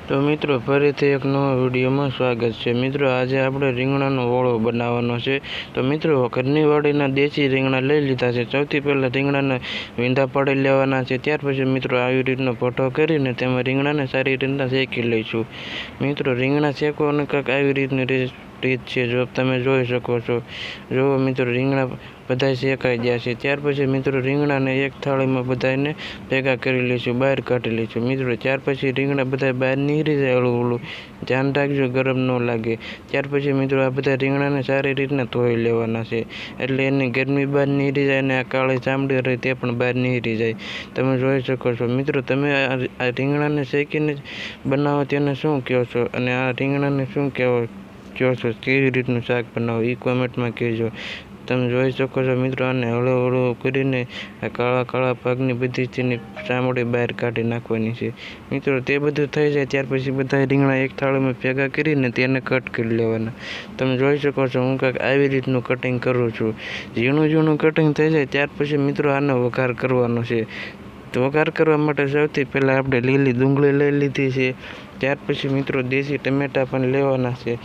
તો મિત્રો ફરીથી એક નવા વિડીયોમાં સ્વાગત છે। મિત્રો આજે આપણે રીંગણાનો ઓળો બનાવવાનો છે। તો મિત્રો ઘરની વાડીના દેશી રીંગણા લઈ લીધા છે। સૌથી પહેલાં રીંગણાને વીંધા પાડી લેવાના છે। ત્યાર પછી મિત્રો આવી રીતનો ભઠ્ઠો કરીને તેમાં રીંગણાને સારી રીતના શેકી લઈશું। મિત્રો રીંગણા શેકવાની કંઈક આવી રીતની રીત છે, જો તમે જોઈ શકો છો। જો મિત્રો રીંગણા બધા શેકાઈ ગયા છે। ત્યાર પછી મિત્રો રીંગણાને એક થાળીમાં બધાને ભેગા કરી લઈશું, બહાર કાઢી લઈશું। મિત્રો ત્યાર પછી રીંગણા બધા બહાર નીકળી જાય, હળવું ધ્યાન રાખજો ગરમ ન લાગે। ત્યાર પછી મિત્રો આ બધા રીંગણાને સારી રીતના ધોઈ લેવાના છે, એટલે એની ગરમી બહાર નીકળી જાય અને આ કાળી ચામડી રહે તે પણ બહાર નીકળી જાય। તમે જોઈ શકો છો। મિત્રો તમે આ રીંગણાને શેકીને બનાવો તેને શું કહો છો, અને આ રીંગણાને શું કહો છો, કેવી રીતનું શાક બનાવો એ કોમેન્ટમાં કહેજો। તમે જોઈ શકો છો મિત્રો આને હળવું કરીને આ કાળા કાળા ભાગની બધી તેની ચામડી બહાર કાઢી નાખવાની છે। મિત્રો તે બધું થઈ જાય ત્યાર પછી બધા રીંગણા એક થાળીમાં ભેગા કરીને તેને કટ કરી લેવાના। તમે જોઈ શકો છો હું કાંઈક આવી રીતનું કટિંગ કરું છું। ઝીણું કટિંગ થઈ જાય ત્યાર પછી મિત્રો આનો વઘાર કરવાનો છે। તો વઘાર કરવા માટે સૌથી પહેલાં આપણે લીલી ડુંગળી લઈ લીધી છે। ત્યાર પછી મિત્રો દેશી ટમેટાં પણ લેવાના છે।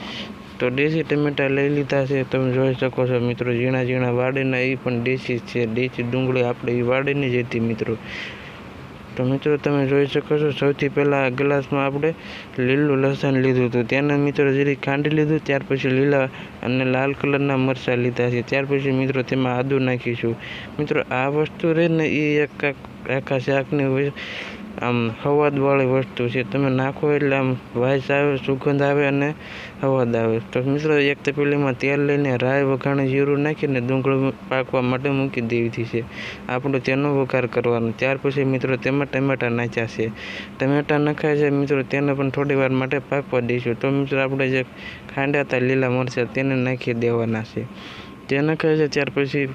તો દેશી ટમેટાં લઈ લીધા છે, તમે જોઈ શકો છો મિત્રો ઝીણા વાડીના એ પણ દેશી છે। દેશી ડુંગળી આપણે એ વાડીની જ હતી મિત્રો। તો મિત્રો તમે જોઈ શકો છો સૌથી પહેલાં ગ્લાસમાં આપણે લીલું લસણ લીધું હતું, તેને મિત્રો જરી ખાંડી લીધું। ત્યાર પછી લીલા અને લાલ કલરના મરચાં લીધા છે। ત્યાર પછી મિત્રો તેમાં આદું નાખીશું। મિત્રો આ વસ્તુ રહે ને એ એક આખા શાકની આમ હવાદવાળી વસ્તુ છે, તમે નાખો એટલે આમ વાસ આવે, સુગંધ આવે અને હવાદ આવે। તો મિત્રો એક તપેલીમાં તેલ લઈને રાઈ, વઘાણી, જીરું નાખીને ડુંગળી પાકવા માટે મૂકી દેવી છે, આપણે તેનો વઘાર કરવાનો। ત્યાર પછી મિત્રો તેમાં ટમેટાં નાખ્યા છે, ટમેટાં નખાય છે મિત્રો તેને પણ થોડી વાર માટે પાકવા દઈશું। તો મિત્રો આપણે જે ખાંડ્યા હતા લીલા મરચાં તેને નાખી દેવાના છે, તે નખાય છે ત્યાર પછી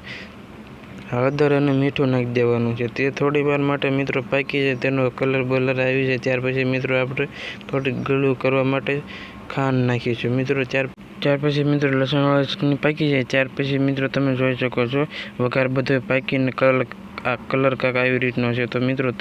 હળદર અને મીઠું નાખી દેવાનું છે, તે થોડી વાર માટે મિત્રો પાકી જાય, તેનો કલર બલર આવી જાય ત્યાર પછી મિત્રો આપણે થોડીક ગળ્યું કરવા માટે ખાંડ નાખીશું મિત્રો। ત્યાર પછી મિત્રો લસણવાળી ચટણી પાકી જાય ત્યાર પછી મિત્રો તમે જોઈ શકો છો વઘાર બધો પાકીને કલર કાંક આવી રીતનો છે। તો મિત્રો